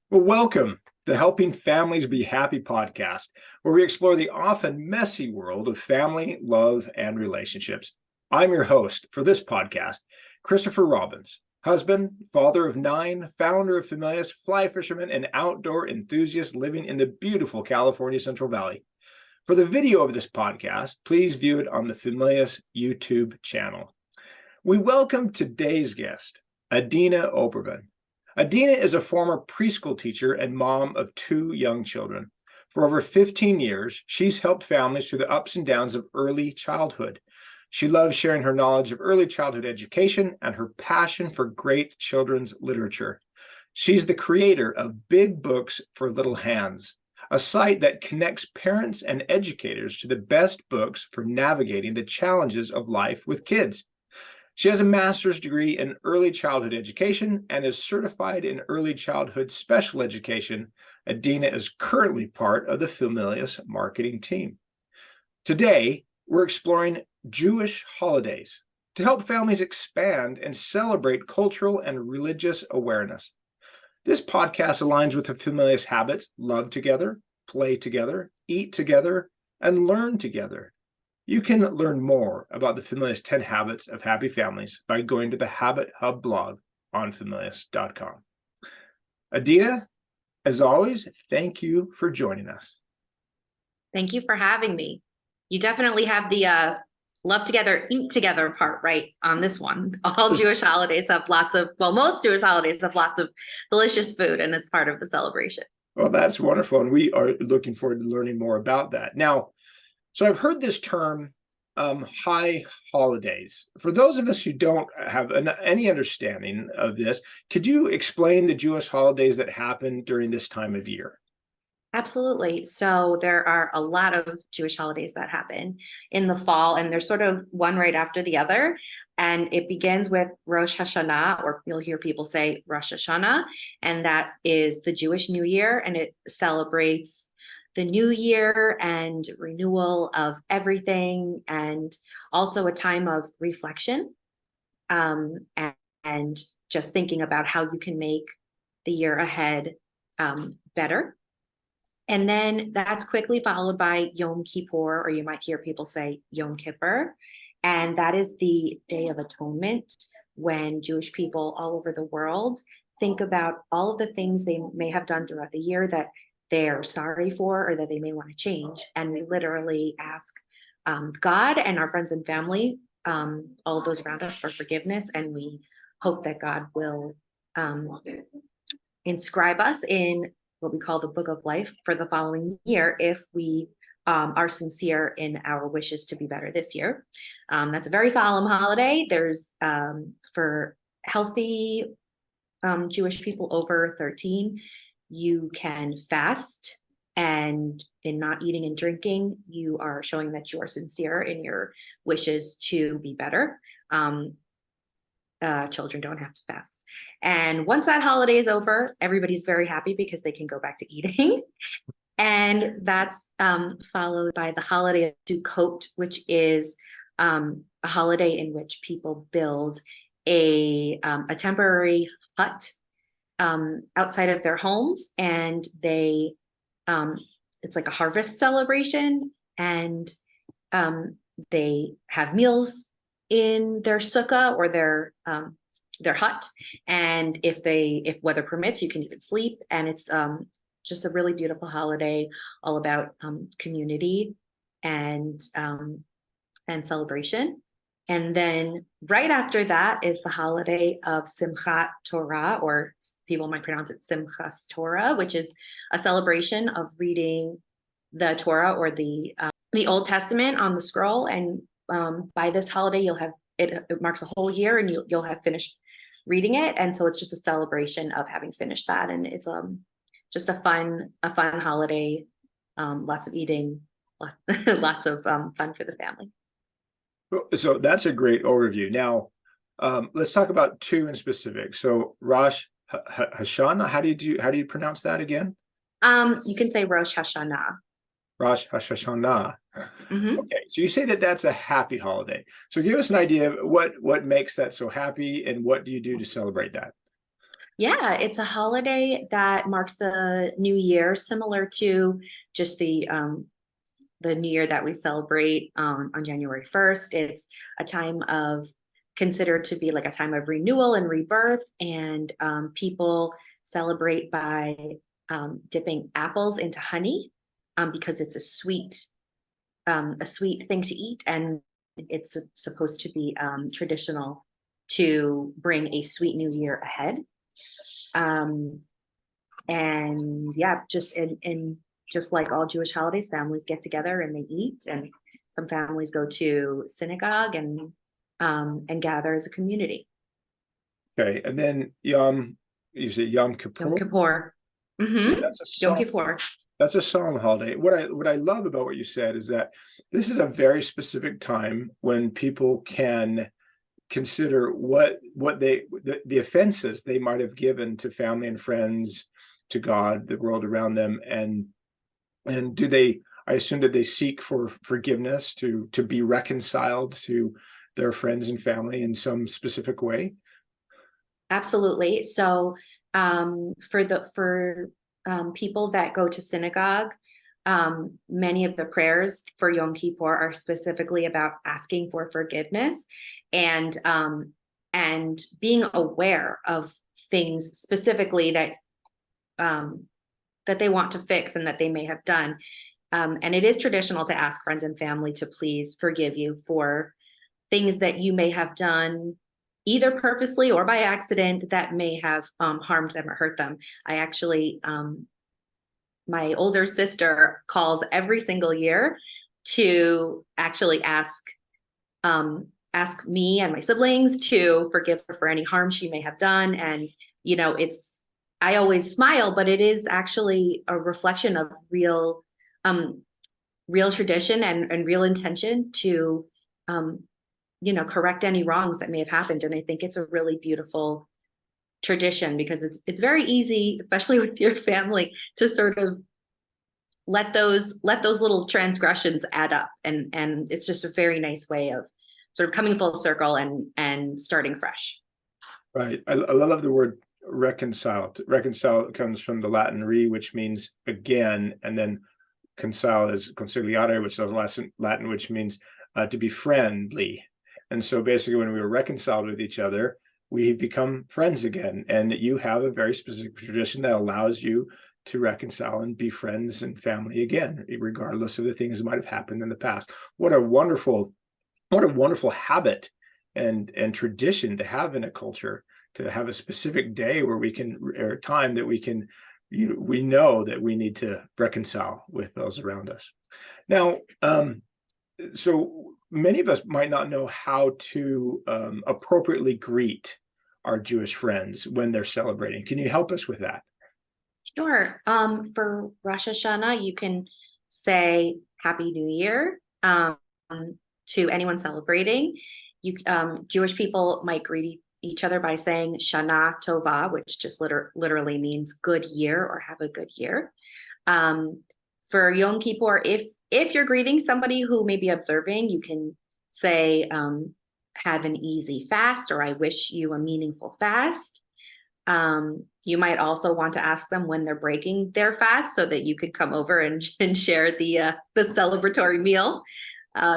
Well, welcome to Helping Families Be Happy podcast, where we explore the often messy world of family, love, and relationships. I'm your host for this podcast, Christopher Robbins, husband, father of 9, founder of Familius, fly fisherman, and outdoor enthusiast living in the beautiful California Central Valley. For the video of this podcast, please view it on the Familius YouTube channel. We welcome today's guest, Adina Oberman. Adina is a former preschool teacher and mom of 2 young children. For over 15 years, she's helped families through the ups and downs of early childhood. She loves sharing her knowledge of early childhood education and her passion for great children's literature. She's the creator of Big Books for Little Hands, a site that connects parents and educators to the best books for navigating the challenges of life with kids. She has a master's degree in early childhood education and is certified in early childhood special education. Adina is currently part of the Familius marketing team. Today, we're exploring Jewish holidays to help families expand and celebrate cultural and religious awareness. This podcast aligns with the Familius habits: love together, play together, eat together, and learn together. You can learn more about the Familius 10 Habits of Happy Families by going to the Habit Hub blog on familius.com. Adina, as always, thank you for joining us. Thank you for having me. You definitely have the love together, eat together part right on this one. All Jewish holidays have most Jewish holidays have lots of delicious food, and it's part of the celebration. Well, that's wonderful. And we are looking forward to learning more about that. Now, so I've heard this term, high holidays. For those of us who don't have any understanding of this, could you explain the Jewish holidays that happen during this time of year? Absolutely. So there are a lot of Jewish holidays that happen in the fall, and they're sort of one right after the other. And it begins with Rosh Hashanah, or you'll hear people say Rosh Hashanah, and that is the Jewish New Year, and it celebrates the new year and renewal of everything, and also a time of reflection, and just thinking about how you can make the year ahead better. And then that's quickly followed by Yom Kippur, or you might hear people say Yom Kippur. And that is the Day of Atonement, when Jewish people all over the world think about all of the things they may have done throughout the year that they're sorry for or that they may want to change. And we literally ask God and our friends and family, all those around us, for forgiveness. And we hope that God will inscribe us in what we call the Book of Life for the following year if we are sincere in our wishes to be better this year. That's a very solemn holiday. There's for healthy Jewish people over 13, you can fast, and in not eating and drinking, you are showing that you are sincere in your wishes to be better. Children don't have to fast. And once that holiday is over, everybody's very happy because they can go back to eating. And that's followed by the holiday of Sukkot, which is a holiday in which people build a temporary hut outside of their homes, and they it's like a harvest celebration, and they have meals in their sukkah or their hut, and if weather permits, you can even sleep. And it's just a really beautiful holiday, all about community and celebration. And then right after that is the holiday of Simchat Torah, or people might pronounce it Simchas Torah, which is a celebration of reading the Torah, or the Old Testament on the scroll. And by this holiday, you'll have it marks a whole year, and you'll have finished reading it. And so it's just a celebration of having finished that. And it's just a fun holiday, lots of eating, lots of fun for the family. So that's a great overview. Now, let's talk about 2 in specific. So Rosh Hashanah, how do you pronounce that again? You can say Rosh Hashanah. Rosh Hashanah. Mm-hmm. Okay, so you say that that's a happy holiday. So give us an idea of what makes that so happy, and what do you do to celebrate that? Yeah, it's a holiday that marks the new year, similar to just the new year that we celebrate on January 1st. It's a time of considered to be like a time of renewal and rebirth, and people celebrate by dipping apples into honey because it's a sweet thing to eat, and it's supposed to be traditional to bring a sweet new year ahead. Um, and yeah, just like all Jewish holidays, families get together and they eat, and some families go to synagogue and gather as a community. Okay, and then Yom, you say Yom Yom Kippur. Kippur. Mm-hmm. That's a Yom solemn, Kippur. that's a solemn holiday. What I love about what you said is that this is a very specific time when people can consider what the offenses they might have given to family and friends, to God, the world around them, and do they, I assume, did they seek for forgiveness to be reconciled to their friends and family in some specific way? Absolutely. So for people that go to synagogue, many of the prayers for Yom Kippur are specifically about asking for forgiveness and being aware of things specifically that they want to fix and that they may have done. And it is traditional to ask friends and family to please forgive you for things that you may have done either purposely or by accident that may have harmed them or hurt them. I actually, my older sister calls every single year to actually ask me and my siblings to forgive her for any harm she may have done. And, I always smile, but it is actually a reflection of um, real tradition and real intention to, um, correct any wrongs that may have happened. And I think it's a really beautiful tradition because it's very easy, especially with your family, to sort of let those little transgressions add up. And it's just a very nice way of sort of coming full circle and starting fresh. Right. I love the word reconcile. Reconcile comes from the Latin re, which means again, and then concile is conciliare, which is Latin, which means to be friendly. And so basically, when we were reconciled with each other, we become friends again. And you have a very specific tradition that allows you to reconcile and be friends and family again, regardless of the things that might have happened in the past. What a wonderful habit and tradition to have in a culture, to have a specific day where we can, or time that we can, we know that we need to reconcile with those around us. Now, so many of us might not know how to appropriately greet our Jewish friends when they're celebrating. Can you help us with that? Sure. For Rosh Hashanah, you can say Happy New Year to anyone celebrating. Jewish people might greet each other by saying Shana Tova, which just literally means good year or have a good year. For Yom Kippur, if you're greeting somebody who may be observing, you can say have an easy fast, or I wish you a meaningful fast. You might also want to ask them when they're breaking their fast so that you could come over and share the celebratory meal.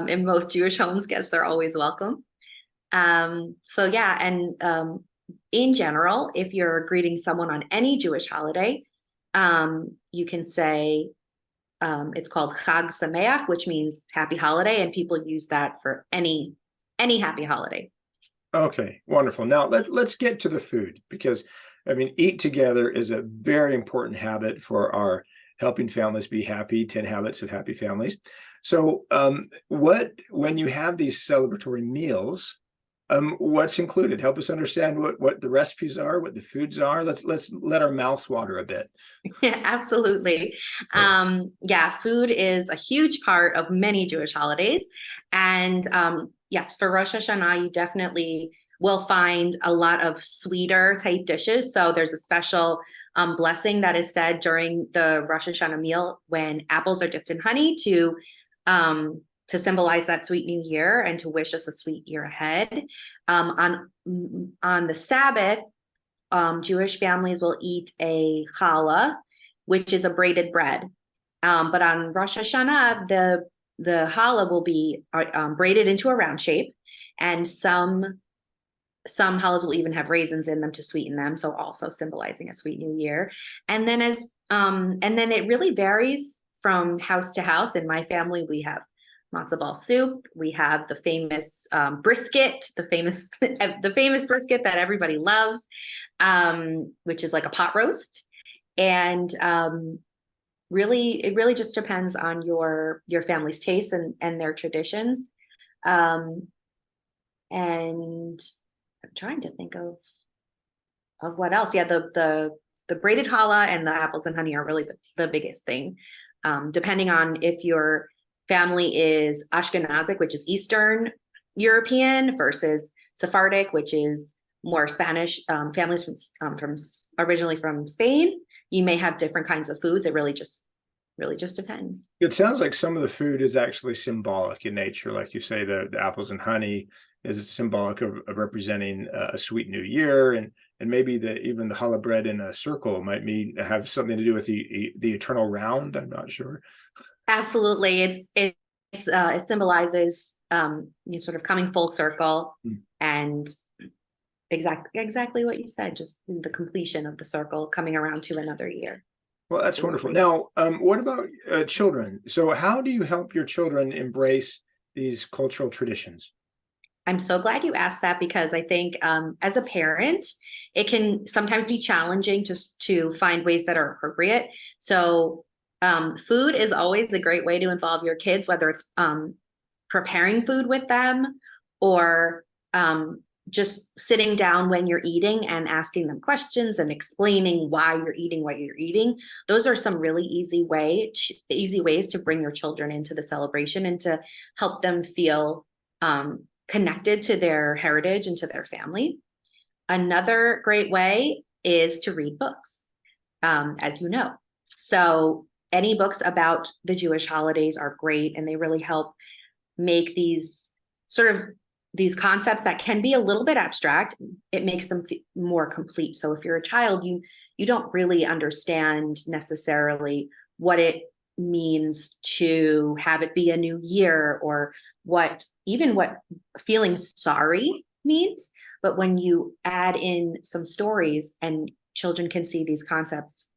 In most Jewish homes, guests are always welcome. So yeah, and in general, if you're greeting someone on any Jewish holiday, you can say it's called Chag Sameach, which means happy holiday, and people use that for any happy holiday. Okay, wonderful. Now let's get to the food, because I mean, eat together is a very important habit for our helping families be happy, 10 habits of happy families. So when you have these celebratory meals, what's included? Help us understand what the recipes are, what the foods are. Let's let our mouths water a bit. Yeah, absolutely. Yeah, food is a huge part of many Jewish holidays. And yes, for Rosh Hashanah, you definitely will find a lot of sweeter type dishes. So there's a special blessing that is said during the Rosh Hashanah meal when apples are dipped in honey to symbolize that sweet new year and to wish us a sweet year ahead. On the Sabbath, Jewish families will eat a challah, which is a braided bread. But on Rosh Hashanah, the challah will be braided into a round shape, and some challahs will even have raisins in them to sweeten them, so also symbolizing a sweet new year. And then it really varies from house to house. In my family, we have matzo ball soup. We have the famous brisket, the famous brisket that everybody loves, which is like a pot roast. And it really just depends on your family's tastes and their traditions. And I'm trying to think of what else. Yeah, the braided challah and the apples and honey are really the biggest thing. Depending on if your family is Ashkenazic, which is Eastern European, versus Sephardic, which is more Spanish, families from originally from Spain, you may have different kinds of foods. It really just depends. It sounds like some of the food is actually symbolic in nature. Like you say, the apples and honey is symbolic of representing a sweet new year, and maybe even the challah bread in a circle might have something to do with the eternal round. I'm not sure. Absolutely, it symbolizes sort of coming full circle, and exactly what you said, just the completion of the circle, coming around to another year. Well, that's wonderful. Now, what about children? So how do you help your children embrace these cultural traditions? I'm so glad you asked that, because I think as a parent, it can sometimes be challenging to find ways that are appropriate. So food is always a great way to involve your kids, whether it's preparing food with them, or just sitting down when you're eating and asking them questions and explaining why you're eating what you're eating. Those are some really easy ways to bring your children into the celebration and to help them feel connected to their heritage and to their family. Another great way is to read books, as you know. So any books about the Jewish holidays are great, and they really help make these concepts that can be a little bit abstract. It makes them more complete. So if you're a child, you don't really understand necessarily what it means to have it be a new year, or what feeling sorry means. But when you add in some stories and children can see these concepts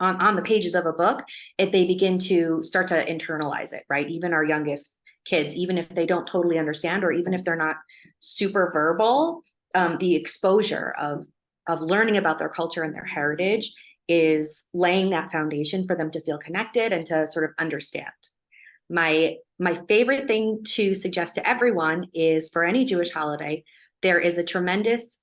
on the pages of a book, they begin to start to internalize it, right? Even our youngest kids, even if they don't totally understand, or even if they're not super verbal, the exposure of learning about their culture and their heritage is laying that foundation for them to feel connected and to sort of understand. My favorite thing to suggest to everyone is, for any Jewish holiday, there is a tremendous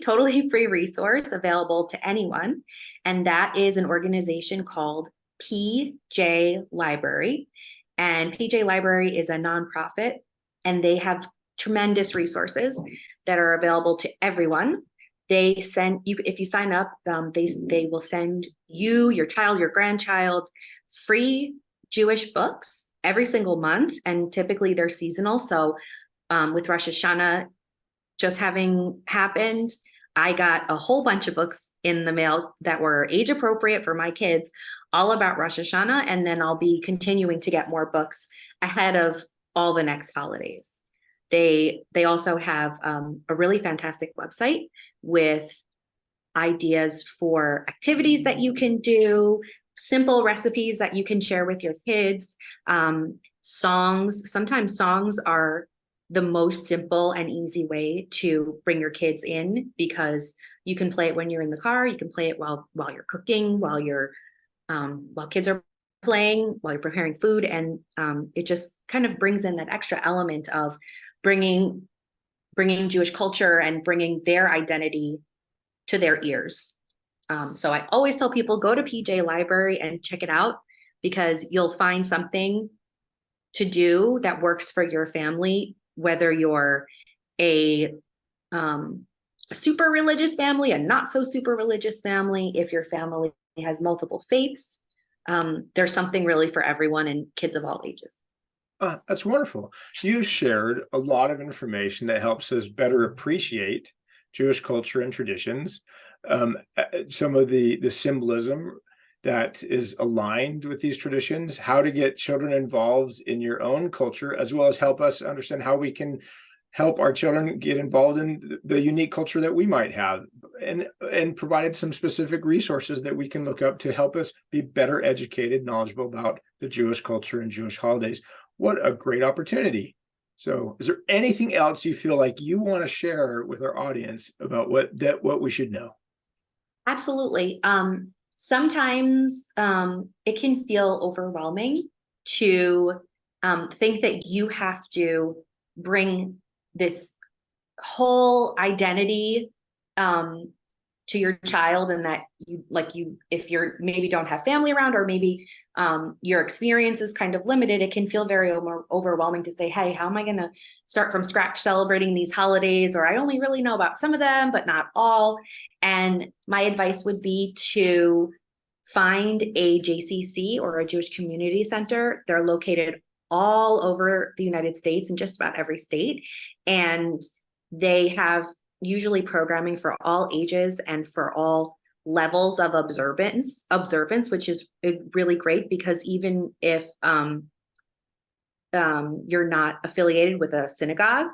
totally free resource available to anyone. And that is an organization called PJ Library. And PJ Library is a nonprofit, and they have tremendous resources that are available to everyone. They send you, if you sign up, they will send you, your child, your grandchild, free Jewish books every single month, and typically they're seasonal. So with Rosh Hashanah just having happened, I got a whole bunch of books in the mail that were age appropriate for my kids, all about Rosh Hashanah, and then I'll be continuing to get more books ahead of all the next holidays. They also have a really fantastic website with ideas for activities that you can do, simple recipes that you can share with your kids, songs. Sometimes songs are the most simple and easy way to bring your kids in, because you can play it when you're in the car, you can play it while you're cooking, while kids are playing, while you're preparing food, and it just kind of brings in that extra element of bringing Jewish culture and bringing their identity to their ears. So I always tell people, go to PJ Library and check it out, because you'll find something to do that works for your family, whether you're a super religious family, a not so super religious family. If your family has multiple faiths, there's something really for everyone, and kids of all ages. That's wonderful. You shared a lot of information that helps us better appreciate Jewish culture and traditions, some of the symbolism that is aligned with these traditions, how to get children involved in your own culture, as well as help us understand how we can help our children get involved in the unique culture that we might have, and provided some specific resources that we can look up to help us be better educated, knowledgeable about the Jewish culture and Jewish holidays. What a great opportunity. So is there anything else you feel like you want to share with our audience about what we should know? Absolutely. Sometimes it can feel overwhelming to think that you have to bring this whole identity to your child, and that you if you're maybe don't have family around, or maybe your experience is kind of limited, it can feel very overwhelming to say, hey, how am I going to start from scratch celebrating these holidays? Or I only really know about some of them, but not all. And my advice would be to find a JCC, or a Jewish Community Center. They're located all over the United States, in just about every state. And they have usually programming for all ages and for all levels of observance, which is really great, because even if you're not affiliated with a synagogue,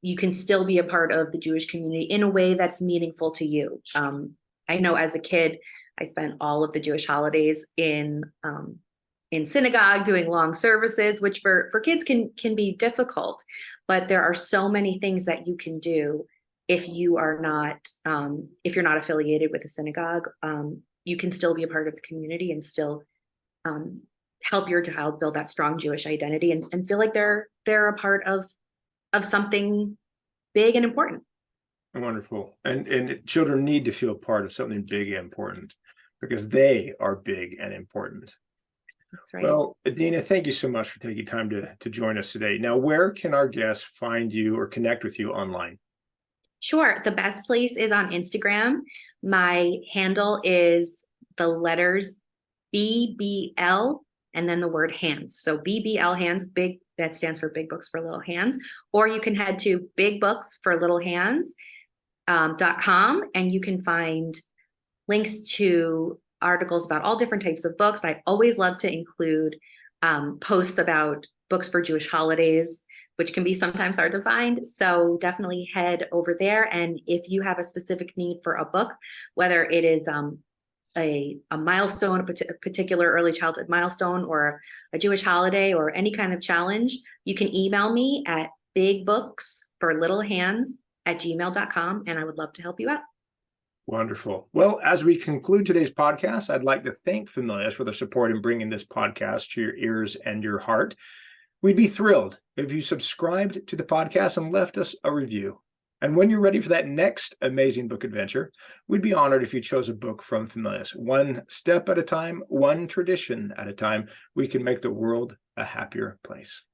you can still be a part of the Jewish community in a way that's meaningful to you. I know as a kid, I spent all of the Jewish holidays in synagogue doing long services, which for kids can be difficult, but there are so many things that you can do if you're not affiliated with a synagogue. You can still be a part of the community and still help your child build that strong Jewish identity, and feel like they're a part of something big and important. Wonderful. And children need to feel part of something big and important, because they are big and important. That's right. Well, Adina, thank you so much for taking time to join us today. Now, where can our guests find you or connect with you online? Sure. The best place is on Instagram. My handle is the letters BBL and then the word hands. So BBL hands, big, that stands for Big Books for Little Hands. Or you can head to bigbooksforlittlehands.com, and you can find links to articles about all different types of books. I always love to include posts about books for Jewish holidays, which can be sometimes hard to find. So definitely head over there. And if you have a specific need for a book, whether it is a milestone, a particular early childhood milestone, or a Jewish holiday, or any kind of challenge, you can email me at bigbooksforlittlehands@gmail.com, and I would love to help you out. Wonderful. Well, as we conclude today's podcast, I'd like to thank Familius for their support in bringing this podcast to your ears and your heart. We'd be thrilled if you subscribed to the podcast and left us a review. And when you're ready for that next amazing book adventure, we'd be honored if you chose a book from Familius. One step at a time, one tradition at a time, we can make the world a happier place.